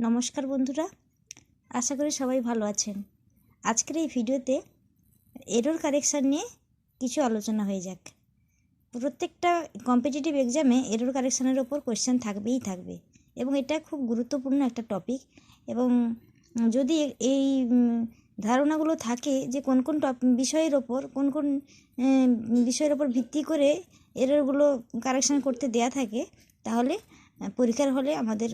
নমস্কার বন্ধুরা, আশা করি সবাই ভালো আছেন। আজকের এই ভিডিওতে এরর কারেকশান নিয়ে কিছু আলোচনা হয়ে যাক। প্রত্যেকটা কম্পিটিটিভ এক্সামে এরর কারেকশানের ওপর কোয়েশ্চেন থাকবেই থাকবে এবং এটা খুব গুরুত্বপূর্ণ একটা টপিক। এবং যদি এই ধারণাগুলো থাকে যে কোন কোন বিষয়ের ওপর বিষয়ের ওপর ভিত্তি করে এররগুলো কারেকশান করতে দেয়া থাকে, তাহলে পরীক্ষার হলে আমাদের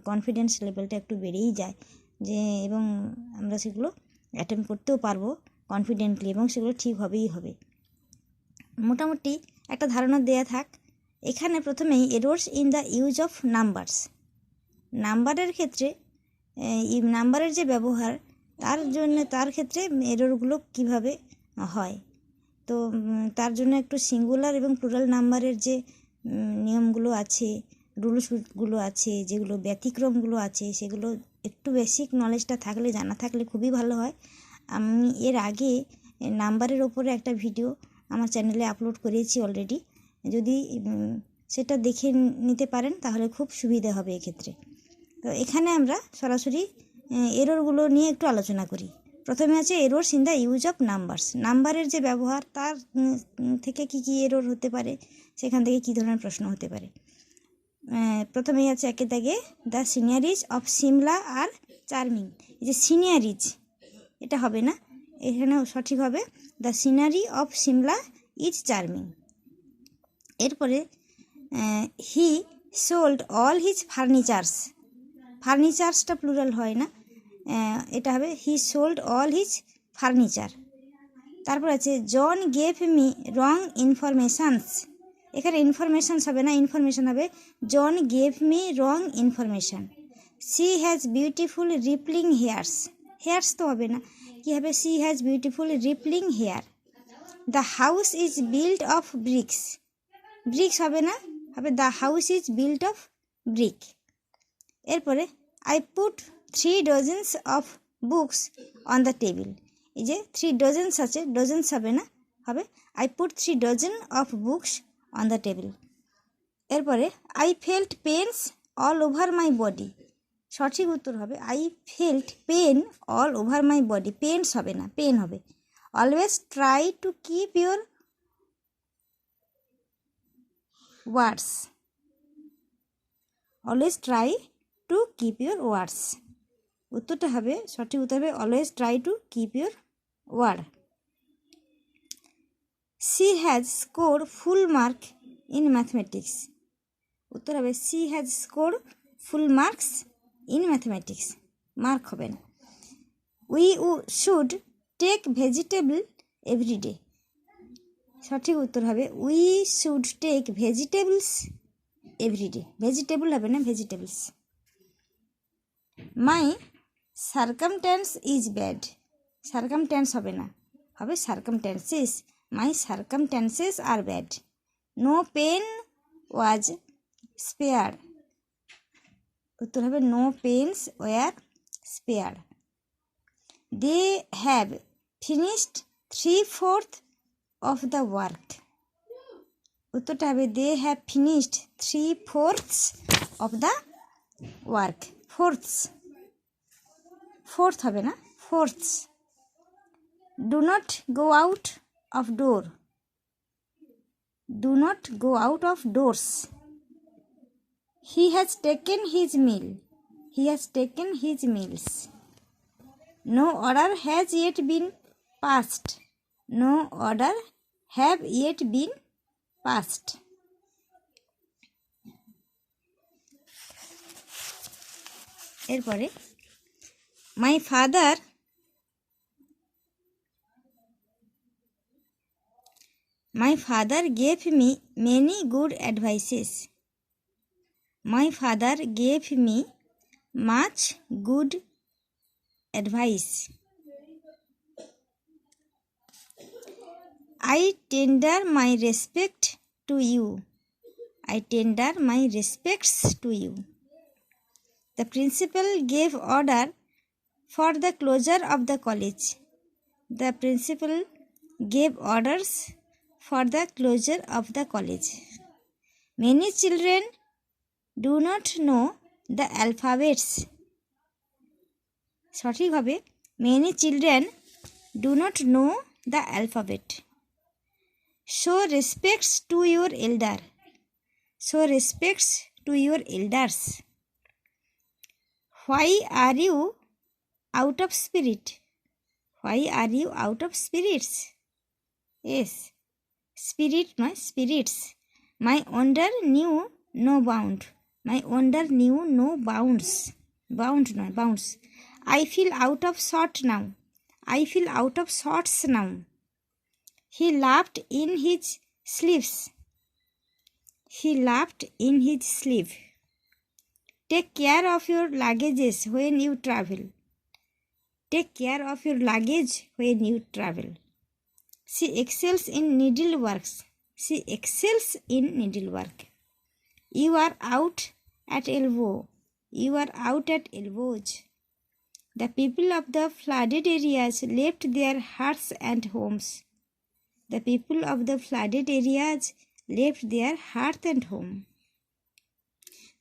কনফিডেন্স লেভেলটা একটু বেড়েই যায় এবং আমরা সেগুলো অ্যাটেম্প করতেও পারবো কনফিডেন্টলি এবং সেগুলো ঠিক হবে। মোটামুটি একটা ধারণা দেয়া থাক। এখানে প্রথমেই errors in the use of নাম্বারের ক্ষেত্রে নাম্বারের যে ব্যবহার তার ক্ষেত্রে এররগুলো কিভাবে হয়। তো তার জন্য একটু সিঙ্গুলার এবং প্লুরাল নাম্বারের যে নিয়মগুলো আছে, রুলসগুলো আছে, যেগুলো ব্যতিক্রমগুলো আছে, সেগুলো একটু বেসিক নলেজটা জানা থাকলে খুবই ভালো হয়। আমি এর আগে নাম্বারের ওপরে একটা ভিডিও আমার চ্যানেলে আপলোড করেছি অলরেডি। যদি সেটা দেখে নিতে পারেন তাহলে খুব সুবিধা হবে এক্ষেত্রে। তো এখানে আমরা সরাসরি এররগুলো নিয়ে একটু আলোচনা করি। প্রথমে আছে errors in the use of নাম্বারের যে ব্যবহার, তার থেকে কি এরর হতে পারে, সেখান থেকে কী ধরনের প্রশ্ন হতে পারে। প্রথমেই আছে একের দাগে the sceneries of Simla are charming. এই যে সিনিয়রিজ, এটা হবে না, এখানেও সঠিক হবে the scenery of Simla is charming. এরপরে হি সোল্ড অল হিজ ফার্নিচার্সটা প্লুরাল হয় না, এটা হবে he sold all his furniture. তারপর আছে John gave me wrong informations. এখানে ইনফরমেশানস হবে না, ইনফরমেশান হবে John gave me wrong information. She has beautiful rippling hairs তো হবে না, কী হবে she has beautiful rippling hair. The house is built of bricks হবে না, হবে the house is built of brick. এরপরে I put 3 dozens of books on the table. এই যে 3 ডজনস আছে, ডজনস হবে না, হবে I put 3 dozen of books on the table. এরপরে I felt pains all over my body. সঠিক উত্তর হবে I felt pain all over my body. Pains হবে না, পেন হবে। Always try to keep your words. Always try to keep your words. উত্তরটা হবে, সঠিক উত্তর হবে always try to keep your word. She has score full mark in mathematics. উত্তর হবে she has score full marks in mathematics. Mark হবে না। We should take vegetable everyday. সঠিক উত্তর হবে we should take vegetables everyday. Vegetable হবে না, vegetables. My circumstance is bad. Circumstance হবে না, হবে circumstances. My সার্কামট্যান্সেস R bad. No pen was spared. উত্তর হবে no pens were spared. They have finished 3/4 of the work. উত্তরটা হবে they have finished 3/4 of the work. Fourth হবে না, fourths. Do not go out of door. Do not go out of doors. He has taken his meal. He has taken his meals. No order has yet been passed. No order have yet been passed. এরপরে my father gave me many good advices. My father gave me much good advice. I tender my respect to you. I tender my respects to you. The principal gave order for the closure of the college. The principal gave orders for the closure of the college. Many children do not know the alphabets. সঠিক হবে many children do not know the alphabet. Show respects to your elder. Show respects to your elders. Why are you out of spirit? Why are you out of spirits? Yes, spirit নয় spirits. My wonder knew no bound. My wonder knew no bounds. Bound নয় bounds. I feel out of sort now. I feel out of sorts now. He laughed in his sleeves. He laughed in his sleeve. Take care of your luggages when you travel. Take care of your luggage when you travel. She excels in needlework. She excels in needlework. You are out at elbow. You are out at elbows. The people of the flooded areas left their hearts and homes. The people of the flooded areas left their hearth and home.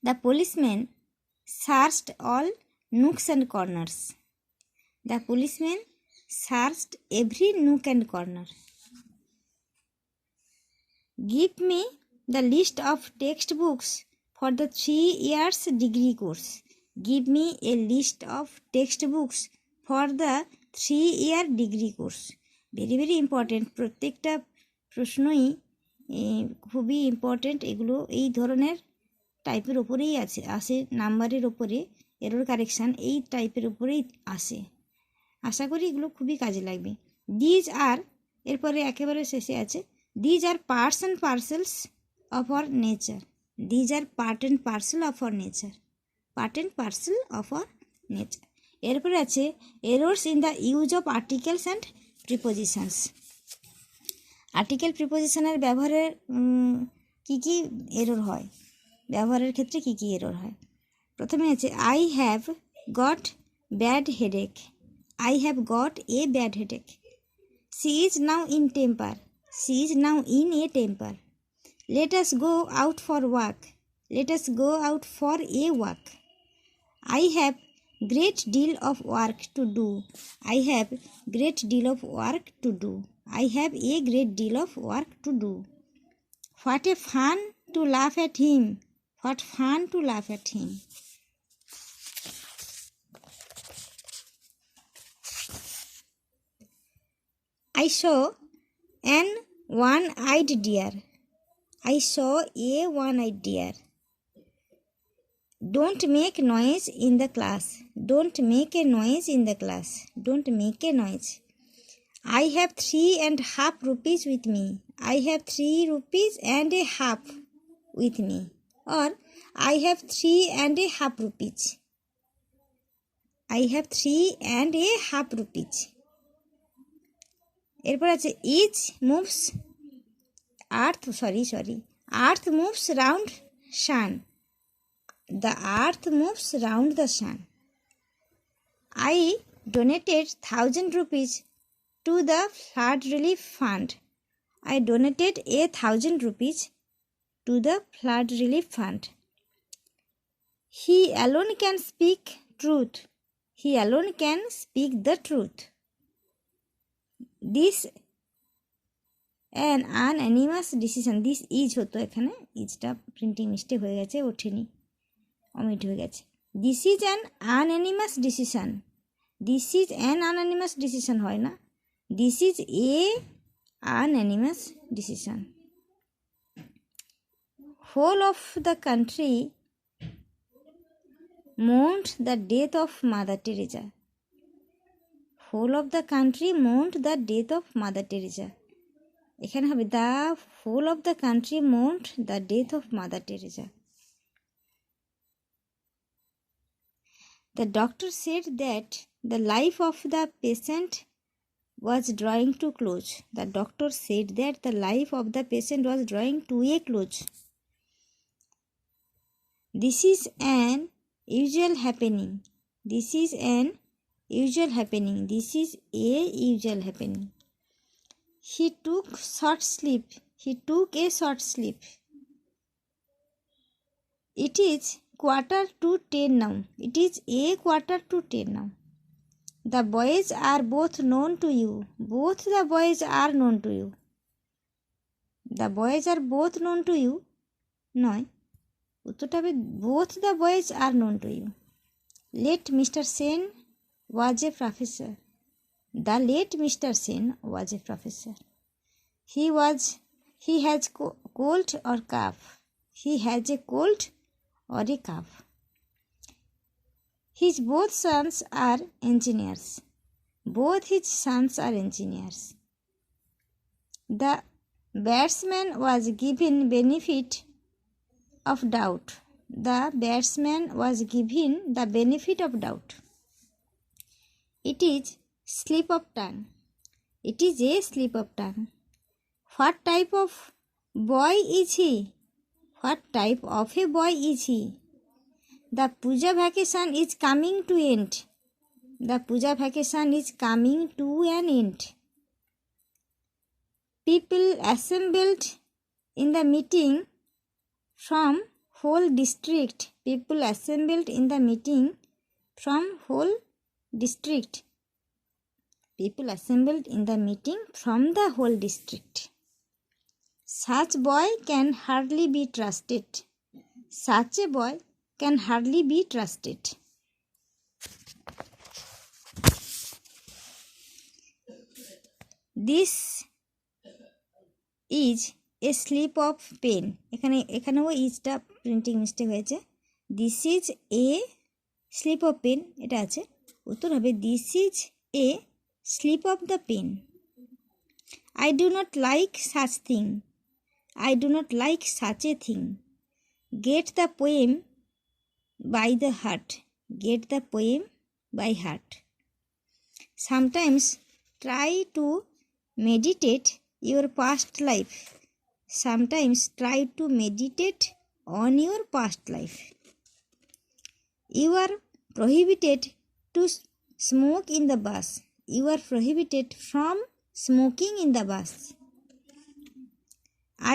The policeman searched all nooks and corners. The policeman searched every nook and corner. Give me the list of textbooks for the 3 years degree course. Give me a list of textbooks for the 3-year degree course. Very very important. প্রত্যেকটা প্রশ্নই খুবই important. এগুলো এই ধরনের টাইপের ওপরেই আসে নাম্বারের ওপরে, এরর কারেকশান এই টাইপের ওপরেই আসে। আশা করি এগুলো খুবই কাজে লাগবে। দিজ আর এরপরে একেবারে শেষে আছে these are parts and parcels of our nature. These are part and parcel of our nature. Part and parcel of our nature. এরপরে আছে errors in the use of articles and prepositions. Article প্রিপোজিশনের ব্যবহারের কী কী error হয়, ব্যবহারের ক্ষেত্রে কী কী error হয়। প্রথমে আছে I have got bad headache. I have got a bad headache. She is now in temper. She is now in a temper. Let us go out for walk. Let us go out for a walk. I have great deal of work to do. I have great deal of work to do. I have a great deal of work to do. What a fun to laugh at him. What fun to laugh at him. I saw an one-eyed deer. I saw a one-eyed deer. Don't make noise in the class. Don't make a noise in the class. Don't make a noise. I have 3.5 rupees with me. I have 3 rupees and a half with me. Or I have 3.5 rupees. I have 3.5 rupees. এরপর আছে earth moves round sun. The earth moves round the sun. I donated 1000 rupees to the flood relief fund. I donated 1000 rupees to the flood relief fund. He alone can speak truth. He alone can speak the truth. This an unanimous decision. This is হতো এখানে, ইজটা printing mistake হয়ে গেছে, ওঠেনি, omit হয়ে গেছে। This is an unanimous decision. This is an unanimous decision হয় না, this is a unanimous decision. Whole of the country mourned the death of Mother Teresa. Whole of the country mourned the death of Mother Teresa. এখানে হবে the whole of the country mourned the death of Mother Teresa. The doctor said that the life of the patient was drawing to close. The doctor said that the life of the patient was drawing to a close. This is an usual happening. This is an usual happening. This is a usual happening. He took short sleep. He took a short sleep. It is 9:45 now. It is a 9:45 now. The boys are both known to you, both the boys are known to you, the boys are both known to you নয়, উত্তরটা হবে both the boys are known to you. Late mister Sen was a professor, the late mister Sen was a professor. He has cold or cough, he has a cold or a cough. His both sons are engineers, both his sons are engineers. The batsman was given benefit of doubt, the batsman was given the benefit of doubt. It is slip of tongue, it is a slip of tongue. What type of boy is he, what type of a boy is he? The puja vacation is coming to end, the puja vacation is coming to an end. People assembled in the meeting from whole district, people assembled in the meeting from whole district, people assembled in the meeting from the whole district. Such boy can hardly be trusted, such a boy can hardly be trusted. This is a slip of pen, এখানেও ইজটা printing mistake হয়েছে। This is a slip of pen, এটা আছে, উত্তর হবে this is a slip of the pen. I do not like such thing, I do not like such a thing. Get the poem by the heart, get the poem by heart. Sometimes try to meditate your past life, sometimes try to meditate on your past life. You are prohibited to smoke in the bus, you are prohibited from smoking in the bus.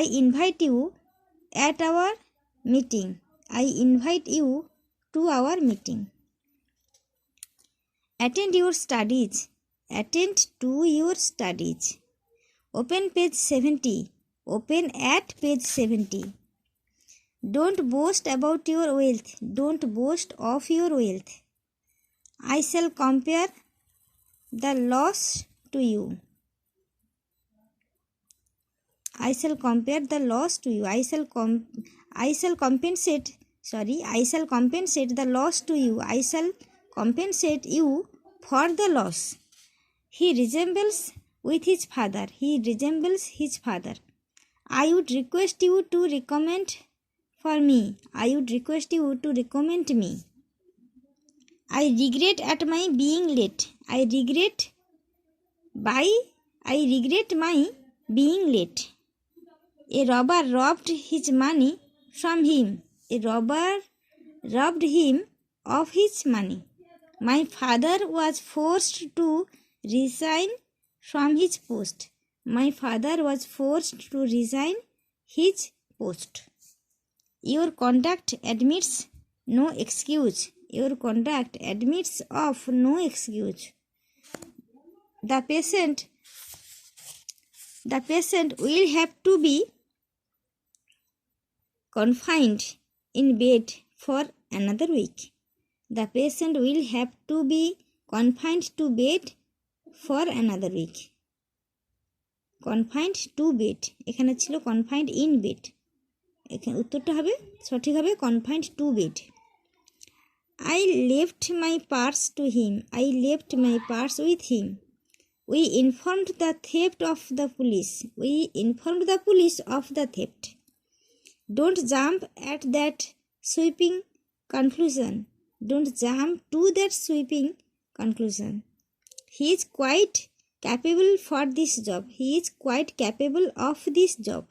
I invite you at our meeting, I invite you to our meeting. Attend your studies, attend to your studies. Open page 70, open at page 70. Don't boast about your wealth, don't boast of your wealth. I shall compare the loss to you, I shall compare the loss to you, I shall compensate the loss to you, I shall compensate you for the loss. He resembles with his father, he resembles his father. I would request you to recommend for me, I would request you to recommend me. I regret at my being late, I regret my being late. A robber robbed his money from him, a robber robbed him of his money. My father was forced to resign from his post, my father was forced to resign his post. Your conduct admits no excuse, your conduct admits of no excuse. The patient will have to be confined in bed for another week, the patient will have to be confined to bed for another week. Confined to bed, এখানে ছিল confined in bed, এখানে উত্তরটা হবে সঠিক হবে confined to bed. I left my purse to him, I left my purse with him. We informed the theft of the police, we informed the police of the theft. Don't jump at that sweeping conclusion, don't jump to that sweeping conclusion. He is quite capable for this job, he is quite capable of this job.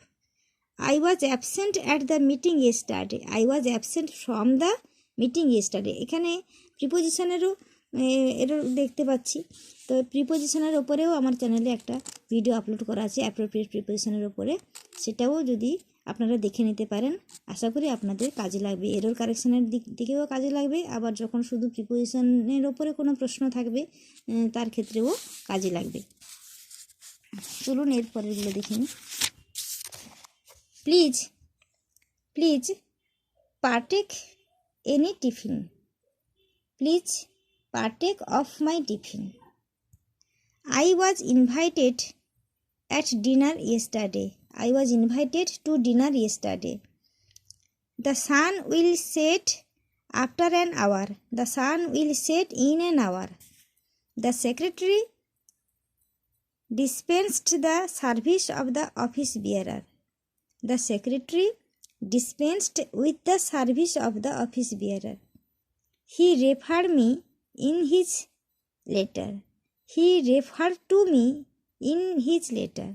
I was absent at the meeting yesterday, I was absent from the meeting yesterday. এখানে প্রিপোজিশনেরও এরও দেখতে পাচ্ছি, তো প্রিপোজিশনের ওপরেও আমার চ্যানেলে একটা video upload করা আছে অ্যাপ্রোপ্রিয়েট প্রিপোজিশনের ওপরে, সেটাও যদি আপনারা দেখে নিতে পারেন। আশা করি আপনাদের কাজে লাগবে, এরর কারেকশনের দিকেও কাজে লাগবে, আবার যখন শুধু প্রিপোজিশনের ওপরে কোনো প্রশ্ন থাকবে তার ক্ষেত্রেও কাজে লাগবে। চলুন এর পরেরগুলো দেখে নিই। Please please partake any tiffin, please partake of my tiffin. I was invited at dinner yesterday. I was invited to dinner yesterday. The sun will set after an hour. The sun will set in an hour. The secretary dispensed the service of the office bearer. The secretary dispensed with the service of the office bearer. He referred me in his letter. He referred to me in his letter.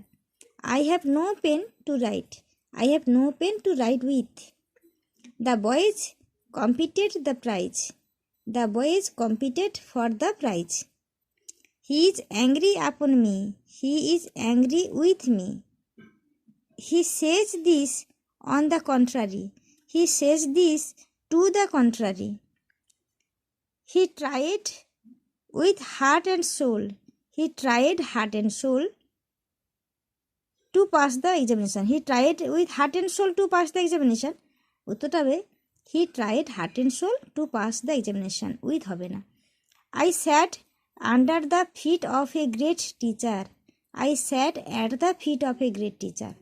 I have no pen to write. I have no pen to write with. The boys competed the prize. The boys competed for the prize. He is angry upon me. He is angry with me. He says this on the contrary. He says this to the contrary. He tried with heart and soul. He tried heart and soul to pass the examination. He tried with heart and soul to pass the examination. উত্তরটা হবে he tried heart and soul to pass the examination. with হবে না। I sat under the feet of a great teacher. I sat at the feet of a great teacher.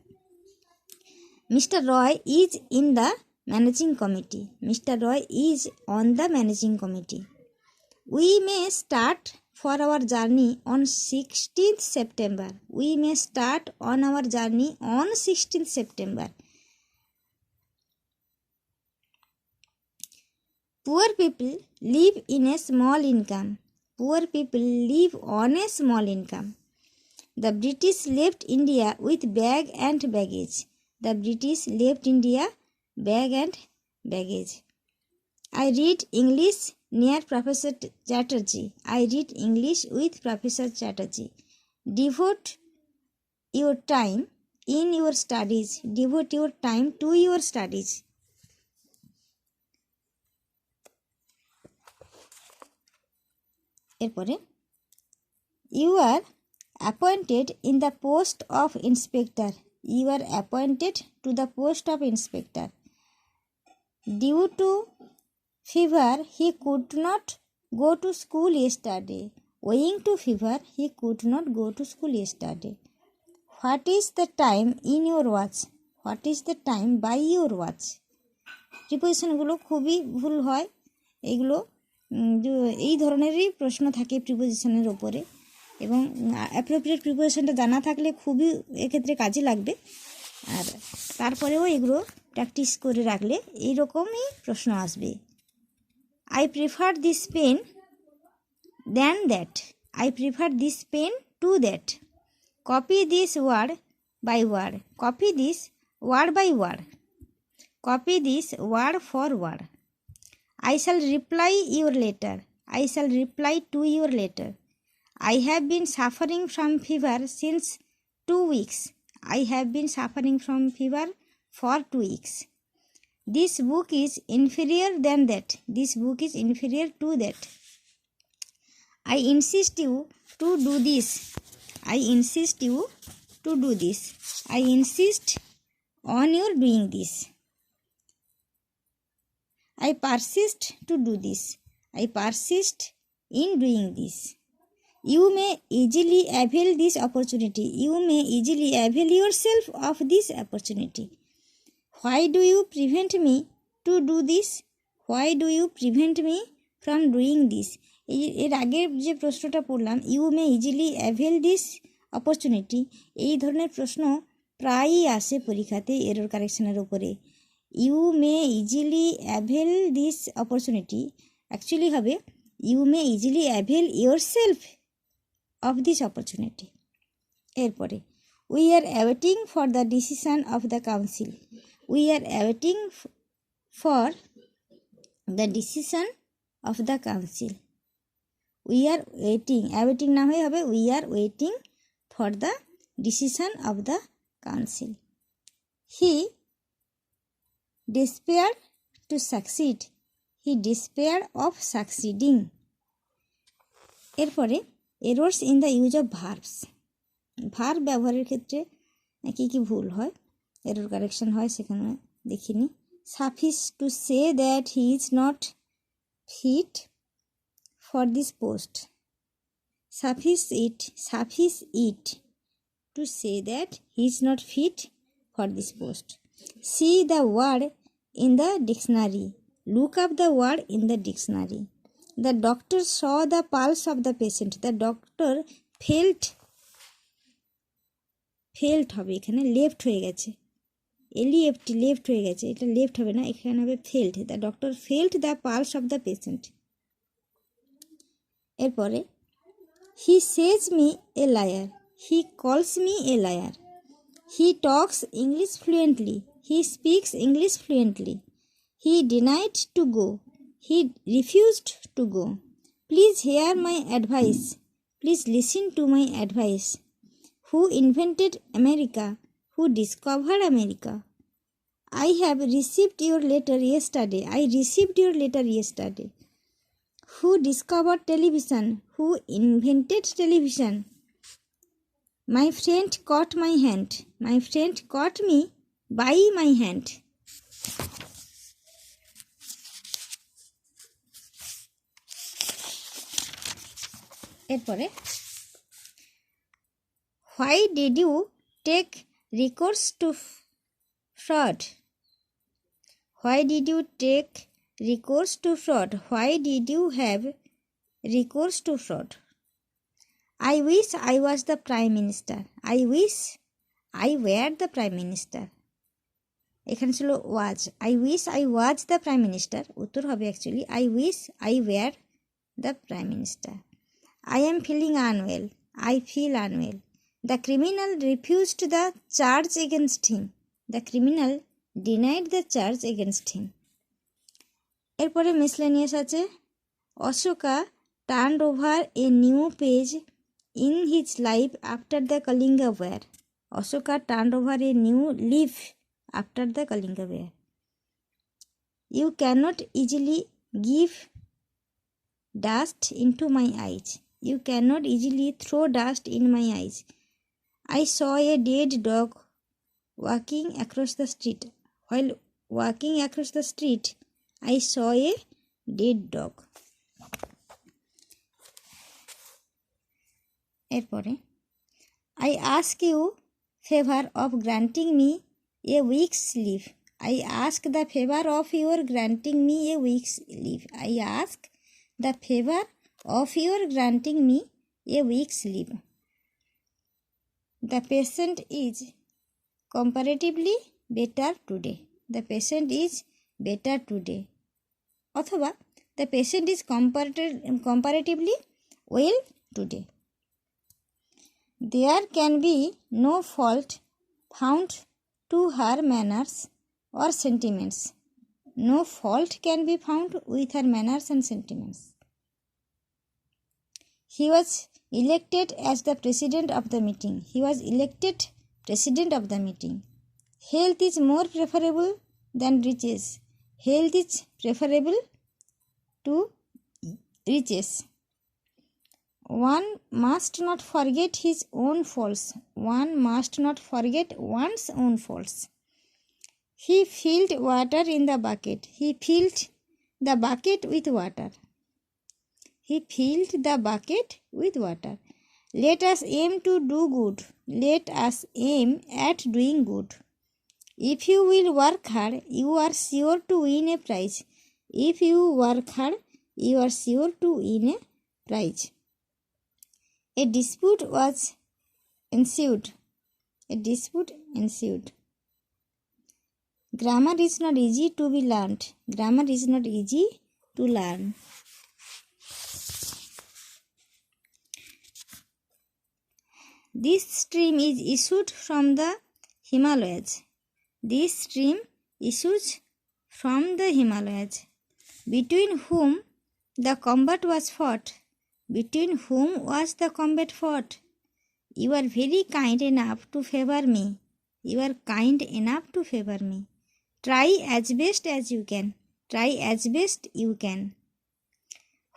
Mr. Roy is in the managing committee. Mr. Roy is on the managing committee. We may start for our journey on 16th September. We may start on our journey on 16th September. Poor people live in a small income. Poor people live on a small income. The British left India with bag and baggage. The British left India bag and baggage. I read English near Professor Chatterjee. I read English with Professor Chatterjee. Devote your time in your studies. Devote your time to your studies. এরপরে you are appointed in the post of inspector. You are appointed to the post of inspector. Due to fever, he could not go to school yesterday. Owing to fever, he could not go to school yesterday. What is the time in your watch? What is the time by your watch? প্রিপোজিশনগুলো খুবই ভুল হয়। এগুলো এই ধরনেরই প্রশ্ন থাকে প্রিপোজিশনের ওপরে, এবং অ্যাপ্রোপ্রিয়েট প্রিপোজিশনটা জানা থাকলে খুবই এক্ষেত্রে কাজে লাগবে। আর তারপরেও এগুলো প্র্যাকটিস করে রাখলে এইরকমই প্রশ্ন আসবে। I prefer this pen than that. I prefer this pen to that. Copy this word by word. Copy this word by word. Copy this word for word. I shall reply your letter. I shall reply to your letter. I have been suffering from fever since 2 weeks. I have been suffering from fever for 2 weeks. This book is inferior than that. This book is inferior to that. I insist you to do this. I insist you to do this. I insist on your doing this. I persist to do this. I persist in doing this. You may easily avail this opportunity. You may easily avail yourself of this opportunity. Why do you prevent me to do this? Why do you prevent me from doing this? এর আগের যে প্রশ্নটা পড়লাম, you may easily avail this opportunity, এই ধরনের প্রশ্ন প্রায়ই আসে পরীক্ষাতে এরর কারেকশনের উপরে। You may easily avail this opportunity actually হবে you may easily avail yourself of this opportunity. এরপরে we are awaiting for the decision of the council. We are awaiting for the decision of the council. We are waiting, awaiting না হয়ে হবে we are waiting for the decision of the council. He despaired to succeed. He despaired of succeeding. এরপরে errors in the use of verbs. Verb ব্যবহারের ক্ষেত্রে কী কী ভুল হয়, error correction হয়, সেখানে দেখিনি। Suffice to say that he is not fit for this post. Suffice it to say that he is not fit for this post. See the word in the dictionary, look up the word in the dictionary. The doctor saw the pulse of the patient. The doctor felt হবে, এখানে left হয়ে গেছে, এলইএফটি left হয়ে গেছে, এটা left হবে না, এখানে হবে felt. The doctor felt the pulse of the patient. এরপরে he says me a liar, he calls me a liar. He talks English fluently, he speaks English fluently. He denied to go, he refused to go. Please hear my advice, please listen to my advice. Who invented America? Who discovered America? I have received your letter yesterday. I received your letter yesterday. Who discovered television? Who invented television? My friend caught my hand. My friend caught me by my hand. এরপরে why did you take recourse to fraud? Why did you take recourse to fraud? Why did you have recourse to fraud? I wish I was the prime minister. I wish I were the prime minister. এখানে ছিল was. I wish I was the prime minister. উত্তর হবে actually I wish I were the prime minister. I am feeling unwell. I feel unwell. The criminal refused the charge against him. The criminal denied the charge against him. এরপরে miscellaneous আছে Ashoka turned over a new page in his life after the Kalinga War. Ashoka turned over a new leaf after the Kalinga War. You cannot easily give dust into my eyes. You cannot easily throw dust in my eyes. I saw a dead dog walking across the street. While walking across the street, I saw a dead dog. এরপরে I ask you favor of granting me a week's leave. I ask the favor of your granting me a week's leave. I ask the favor of your granting me a week's leave. The patient is comparatively better today. The patient is better today. অথবা the patient is comparatively well today. There can be no fault found to her manners or sentiments. No fault can be found with her manners and sentiments. He was elected as the president of the meeting. He was elected president of the meeting. Health is more preferable than riches. Health is preferable to riches. One must not forget his own faults. One must not forget one's own faults. He filled water in the bucket. He filled the bucket with water. He filled the bucket with water. Let us aim to do good. Let us aim at doing good. If you will work hard, you are sure to win a prize. If you work hard, you are sure to win a prize. A dispute was ensued. A dispute ensued. Grammar is not easy to be learned. Grammar is not easy to learn. This stream is issued from the Himalayas. This stream issues from the Himalayas. Between whom the combat was fought? Between whom was the combat fought? You are very kind enough to favor me. You are kind enough to favor me. Try as best as you can. Try as best you can.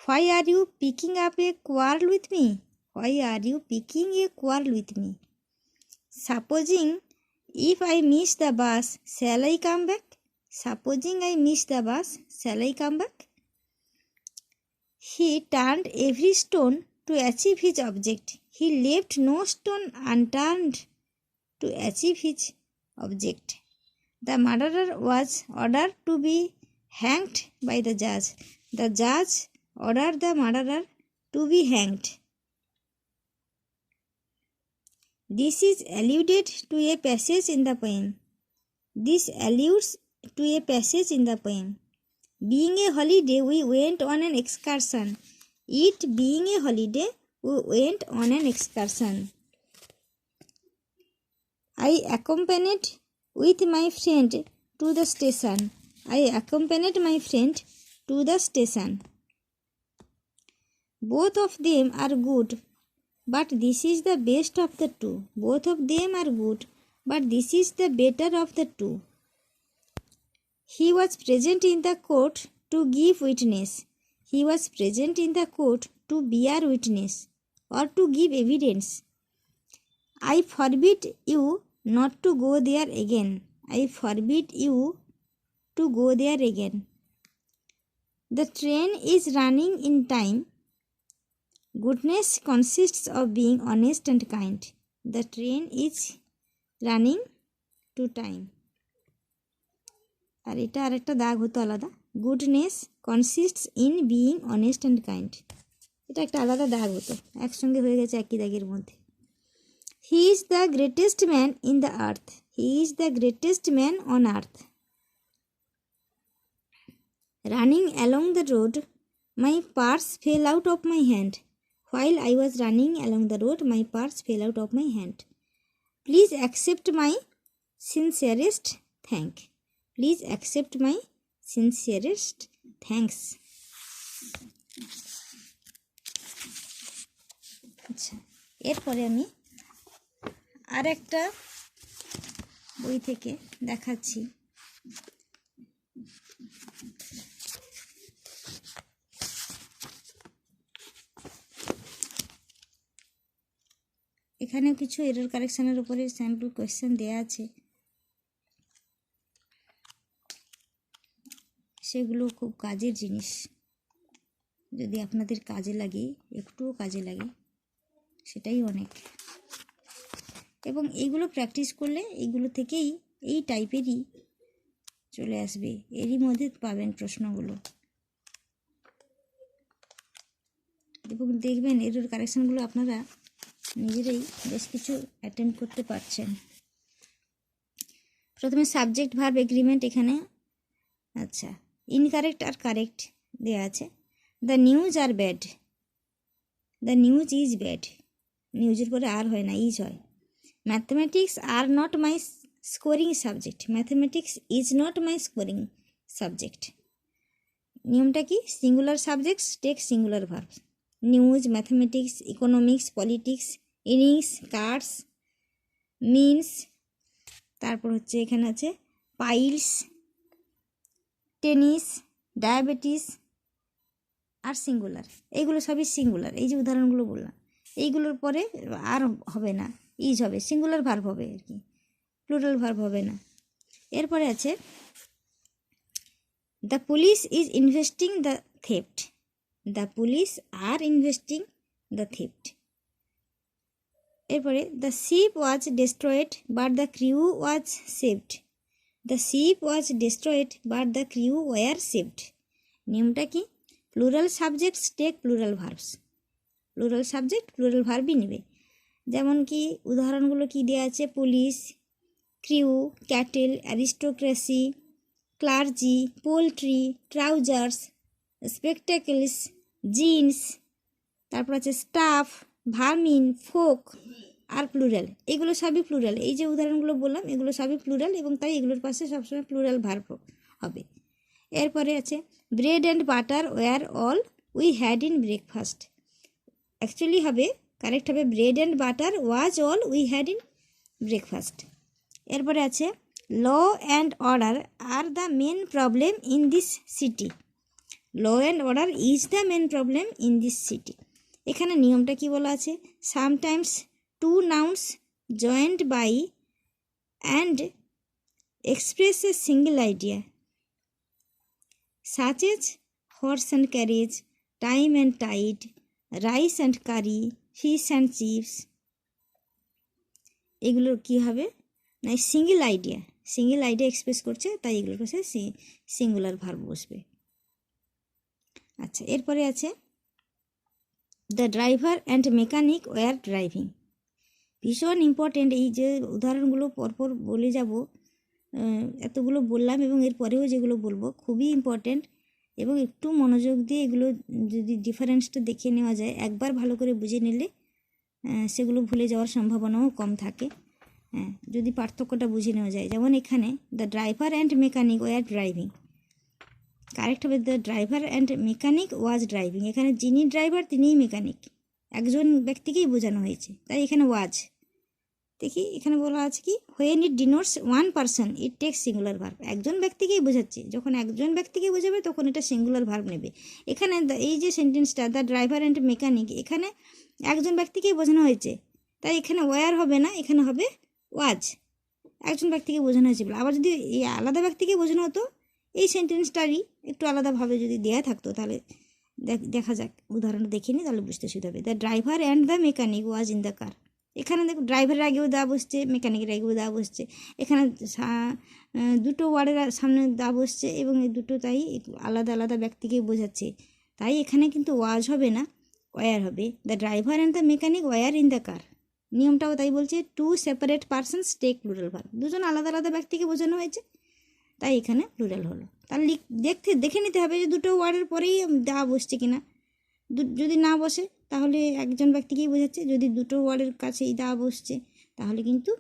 Why are you picking up a quarrel with me? Why are you picking a quarrel with me? Supposing if I miss the bus, shall I come back? Supposing I miss the bus, shall I come back? He turned every stone to achieve his object. He left no stone unturned to achieve his object. The murderer was ordered to be hanged by the judge. The judge ordered the murderer to be hanged. This is alluded to a passage in the poem. This alludes to a passage in the poem. Being a holiday, we went on an excursion. It being a holiday, we went on an excursion. I accompanied with my friend to the station. I accompanied my friend to the station. Both of them are good, but this is the best of the two. Both of them are good, but this is the better of the two. He was present in the court to give witness. He was present in the court to bear witness or to give evidence. I forbid you not to go there again. I forbid you to go there again. The train is running in time. Goodness consists of being honest and kind. The train is running to time. আর এটা আর একটা দাগ হতো আলাদা, goodness consists in being honest and kind, এটা একটা আলাদা দাগ হতো, একসঙ্গে হয়ে গেছে একই দাগের মধ্যে। He is the greatest man in the earth. He is the greatest man on earth. Running along the road my purse fell out of my hand. While I was running along the road my purse fell out of my hand. Please accept my sincerest thank. Please accept my sincerest thanks. আচ্ছা, এরপরে আমি আর একটা বই থেকে দেখাচ্ছি। এখানেও কিছু error কারেকশনের উপরে স্যাম্পল কোয়েশ্চেন দেওয়া আছে, সেগুলো খুব কাজের জিনিস। যদি আপনাদের কাজে লাগে, একটুও কাজে লাগে, সেটাই অনেক। এবং এইগুলো প্র্যাকটিস করলে এইগুলো থেকেই এই টাইপেরই চলে আসবে, এরই মধ্যে পাবেন প্রশ্নগুলো। এবং দেখবেন এরর কারেকশনগুলো আপনারা নিজেরাই বেশ কিছু অ্যাটেম্প করতে পারছেন। প্রথমে সাবজেক্ট ভার্ব এগ্রিমেন্ট এখানে, আচ্ছা, ইনকারেক্ট আর কারেক্ট দেওয়া আছে। The news are bad. The news is bad. নিউজের পরে আর হয় না, ইজ হয়। Mathematics are not my scoring subject. Mathematics is not my scoring subject. নিয়মটা কি? Singular subjects take singular verb. News, mathematics, economics, politics, innings, cards, means, তারপর হচ্ছে এখানে আছে পাইলস, টেনিস, ডায়াবেটিস আর সিঙ্গুলার। এইগুলো সবই সিঙ্গুলার। এই যে উদাহরণগুলো বললাম, এইগুলোর পরে আর হবে না, ইজ হবে, সিঙ্গুলার ভার্ব হবে আর কি, প্লুরাল ভার্ব হবে না। এরপরে আছে the police is investing the theft. The police are investing the theft. এরপরে the ship was destroyed but the crew was saved. The ship was destroyed but the crew were saved. নিয়মটা কি? Plural subjects take plural verbs. Plural subject plural ভার্বই নেবে। যেমন কি উদাহরণগুলো কি দেওয়া আছে? Police, crew, cattle, aristocracy, clergy, poultry, trousers, spectacles, jeans, তারপর আছে stuff, vermin, folk are plural. এগুলো সবই প্লুরাল। এই যে উদাহরণগুলো বললাম এগুলো সবই প্লুরাল এবং তাই এগুলোর পাশে সবসময় প্লুরাল ভার্ব হবে। এরপরে আছে bread and butter were all we had in breakfast. Actually হবে, কারেক্ট হবে bread and butter was all we had in breakfast. এরপরে আছে law and order are the main problem in this city. law and order is the main problem in this city. এখানে নিয়মটা কি বলা আছে? sometimes two nouns joined by and express a single idea, such as horse and carriage, time and tide, rice and curry, fish and chips. এগুলোর কি হবে না single idea express করছে, তাই এগুলোর কাছে সিঙ্গুলার ভার্ব বসবে। আচ্ছা, এরপরে আছে the driver and mechanic were driving. ভীষণ ইম্পর্টেন্ট, এই যে উদাহরণগুলো পরপর বলে যাব, এতগুলো বললাম এবং এরপরেও যেগুলো বলবো খুবই ইম্পর্টেন্ট, এবং একটু মনোযোগ দিয়ে এগুলো যদি ডিফারেন্সটা দেখে নেওয়া যায়, একবার ভালো করে বুঝে নিলে সেগুলো ভুলে যাওয়ার সম্ভাবনাও কম থাকে। যদি পার্থক্যটা বুঝে নেওয়া যায়, যেমন এখানে the driver and mechanic were driving, correct হবে the driver and mechanic was driving. এখানে যিনি ড্রাইভার তিনিই মেকানিক, একজন ব্যক্তিকেই বোঝানো হয়েছে, তাই এখানে ওয়াজ। দেখি এখানে বলা আছে কি, when it denotes one person it takes singular verb. একজন ব্যক্তিকেই বোঝাচ্ছে, যখন একজন ব্যক্তিকে বোঝাবে তখন এটা সিঙ্গুলার ভার্ব নেবে। এখানে এই যে সেন্টেন্সটা দ্য ড্রাইভার অ্যান্ড মেকানিক, এখানে একজন ব্যক্তিকেই বোঝানো হয়েছে, তাই এখানে ওয়ার হবে না, এখানে হবে ওয়াজ। একজন ব্যক্তিকে বোঝানো হয়েছে। আবার যদি এই আলাদা ব্যক্তিকে বোঝানো হতো, এই সেন্টেন্সটারই একটু আলাদাভাবে যদি দেওয়া থাকতো, তাহলে দেখা যাক, উদাহরণটা দেখে নিই, তাহলে বুঝতে সুবিধা হবে। The driver and the mechanic was in the কার। এখানে দেখো ড্রাইভারের আগেও দা বসছে, মেকানিকের আগেও দা বসছে। এখানে দুটো ওয়ার্ডের সামনে দা বসছে এবং এই দুটো তাই আলাদা আলাদা ব্যক্তিকে বোঝাচ্ছে, তাই এখানে কিন্তু ওয়াজ হবে না, ওয়ার হবে। The driver and the mechanic were in the car. নিয়মটাও তাই বলছে, two separate persons take plural verb. দুজন আলাদা আলাদা ব্যক্তিকে বোঝানো হয়েছে, তাই এখানে প্লুরাল হলো। তাহলে দেখে নিতে হবে যে দুটো ওয়ার্ডের পরেই দা বসছে কিনা। যদি না বসে তাহলে একজন ব্যক্তিকেই বোঝাচ্ছে, যদি দুটো ওয়ার্ডের কাছেই দা বসছে তাহলে কিন্তু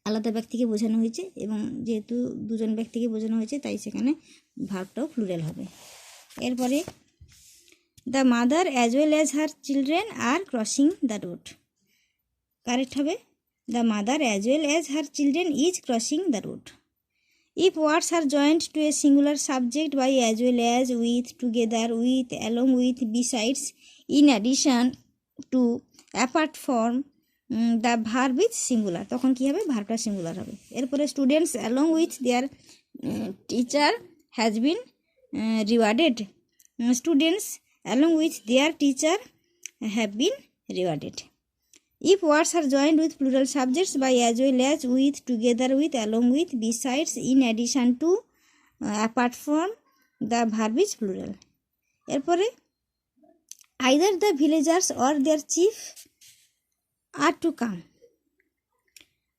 আলাদা ব্যক্তিকে বোঝানো হয়েছে, এবং যেহেতু দুজন ব্যক্তিকে বোঝানো হয়েছে তাই সেখানে ভার্বটাও প্লুরাল হবে। এরপরে the mother as well as her children are crossing the road. Correct হবে the mother as well as her children is crossing the road. If words are joined to a singular subject by as well as, with, together with, along with, besides, in addition to, apart from, the verb is singular, তখন কি হবে, ভার্বটা singular হবে। এরপরে students along with their teacher has been rewarded. Students along with their teacher have been rewarded. If words are joined with plural subjects by as well as, with, together with, along with, besides, in addition to, apart from, the verb is plural. এরপরে either the villagers or their chief are to come.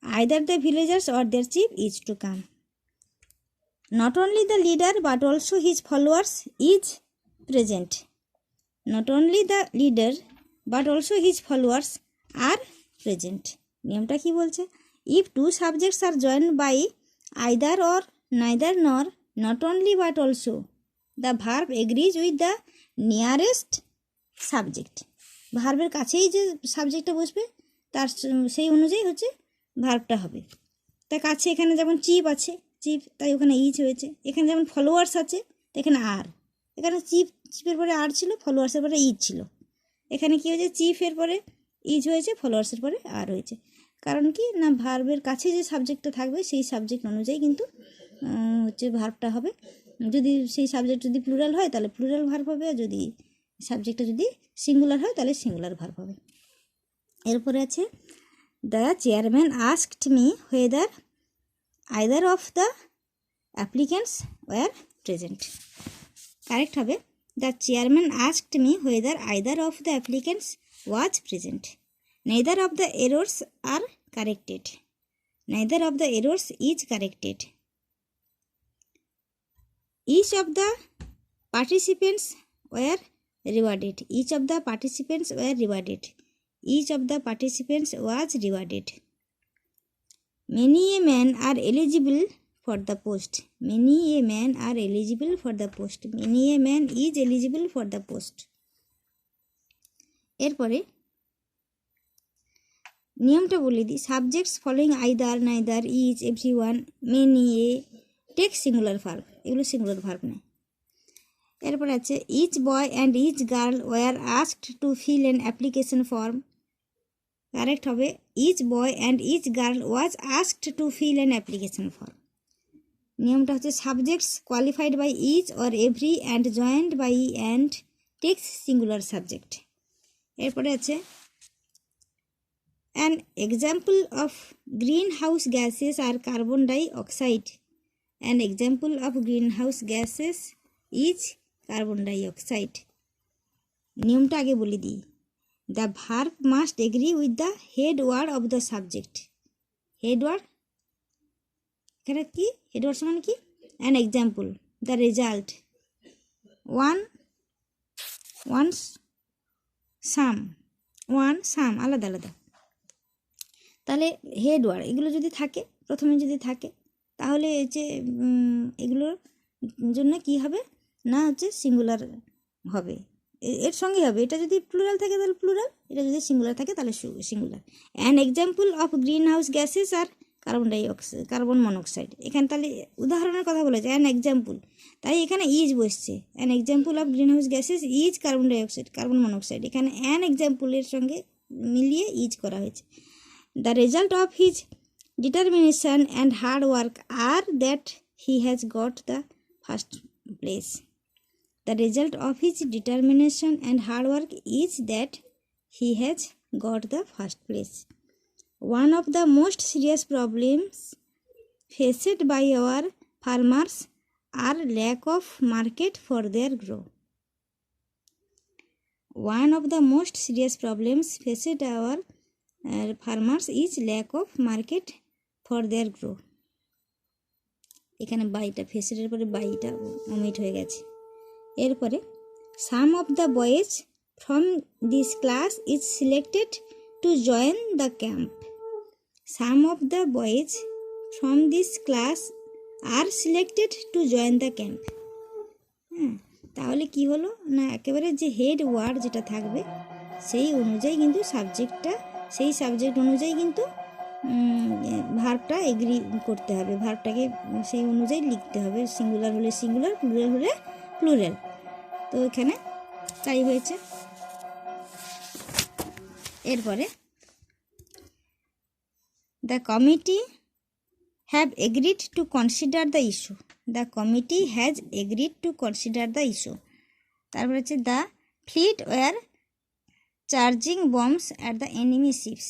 Either the villagers or their chief is to come. Not only the leader but also his followers is present. Not only the leader but also his followers are present. নিয়মটা কি বলছে, if two subjects are joined by either or, neither nor, not only but also, the verb agrees with the nearest subject. ভার্বের কাছেই যে সাবজেক্টটা বসবে তার সেই অনুযায়ী হচ্ছে ভার্বটা হবে। তার কাছে এখানে যেমন চিপ আছে, চিপ, তাই ওখানে ইজ হয়েছে। এখানে যেমন ফলোয়ার্স আছে, তো এখানে আর। এখানে চিপের পরে আর ছিল, ফলোয়ার্সের পরে ইজ ছিল। এখানে কি হয়েছে, চিফের পরে ইজ হয়েছে, ফলোয়ার্সের পরে আর হয়েছে। কারণ কি না, ভার্বের কাছে যে সাবজেক্টটা থাকবে সেই সাবজেক্ট অনুযায়ী কিন্তু হচ্ছে ভার্বটা হবে। যদি সেই সাবজেক্ট যদি প্লুরাল হয় তাহলে প্লুরাল ভার্ব হবে, আর যদি সাবজেক্টটা যদি সিঙ্গুলার হয় তাহলে সিঙ্গুলার ভার্ব হবে। এরপরে আছে the chairman asked me whether either of the applicants were present. Correct হবে the chairman asked me whether either of the applicants was present. Neither of the errors are corrected. Neither of the errors is corrected. Each of the participants were rewarded. Each of the participants were rewarded. Each of the participants was rewarded. Many a men are eligible for the post. Many a men are eligible for the post. Many a man is eligible for the post. এরপরে নিয়মটা বলে দিই, subjects following either, neither, each, every one, many, a take singular verb, এগুলো singular verb নেয়। এরপরে আছে each boy and each girl were asked to fill an application form. Correct হবে each boy and each girl was asked to fill an application form. নিয়মটা হচ্ছে subjects qualified by each or every and joint by and takes singular subject. এরপরে আছে an example of green house gases are carbon ডাই অক্সাইড। An example of green house gases is carbon ডাই অক্সাইড। নিয়মটা আগে বলে দিই, the verb must agree with the head word of the subject. Head word এখানে কি, হেড ওয়ার্ড সমান কি, an example, the result, one some আলাদা আলাদা। তাহলে হেড ওয়ার্ড এগুলো যদি থাকে, প্রথমে যদি থাকে, তাহলে যে এগুলোর জন্য কি হবে না, হচ্ছে সিঙ্গুলার হবে, এর সঙ্গে হবে। এটা যদি প্লুরাল থাকে তাহলে প্লুরাল, এটা যদি সিঙ্গুলার থাকে তাহলে singular. An example of green house gases are carbon monoxide. এখানে তাহলে উদাহরণের কথা বলেছে, অ্যান এক্সাম্পল, তাই এখানে ইজ বসছে। An example of green house gases is carbon dioxide, carbon monoxide, এখানে অ্যান এক্সাম্পলের সঙ্গে মিলিয়ে ইজ করা হয়েছে। The result of his determination and hard work are that he has got the first place. The result of his determination and hard work is that he has got the first place. One of the most serious problems faced by our farmers are lack of market for their grow. One of the most serious problems faced our farmers is lack of market for their grow. এখানে বাইটা ফেসের পরে বাইটা omit হয়ে গেছে। এরপরে some of the boys from this class is selected to join the camp. Some of the boys from this class are selected to join the camp. হ্যাঁ, তাহলে কি হলো না, একেবারে যে হেড ওয়ার্ড যেটা থাকবে সেই অনুযায়ী কিন্তু সাবজেক্টটা, সেই সাবজেক্ট অনুযায়ী কিন্তু ভার্বটা এগ্রি করতে হবে, ভার্বটাকে সেই অনুযায়ী লিখতে হবে। সিঙ্গুলার হলে সিঙ্গুলার, প্লুরাল হলে প্লুরাল। তো এখানে তাই হয়েছে। এরপরে the committee have agreed to consider the issue. The committee has agreed to consider the issue. তারপরে হচ্ছে the fleet were charging bombs at the enemy ships.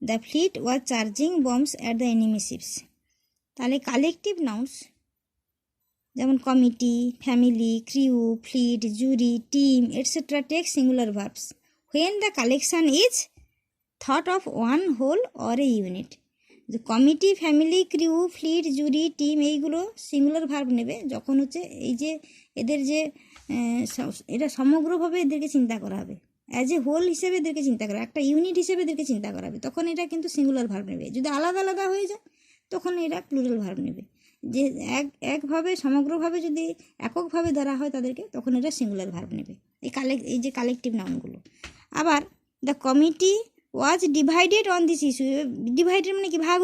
The fleet was charging bombs at the enemy ships. তাহলে collective nouns যেমন committee, family, crew, fleet, jury, team etcetera take singular verbs when the collection is thought of one whole or a unit. যে committee, family, crew, fleet, jury, team এইগুলো singular verb নেবে যখন হচ্ছে এই যে এদের যে এটা সমগ্রভাবে এদেরকে চিন্তা করা হবে, অ্যাজ এ হোল হিসেবে এদেরকে চিন্তা করা, একটা ইউনিট হিসেবে এদেরকে চিন্তা করা হবে, তখন এটা কিন্তু সিঙ্গুলার ভার্ব নেবে। যদি আলাদা আলাদা হয়ে যায় তখন এরা প্লুরাল ভার্ব নেবে। যে একভাবে সমগ্রভাবে যদি এককভাবে ধরা হয় তাদেরকে, তখন এটা সিঙ্গুলার ভার্ব নেবে। এই যে কালেকটিভ নাউনগুলো। আবার the committee was divided on this issue, divided মানে কি, ভাগ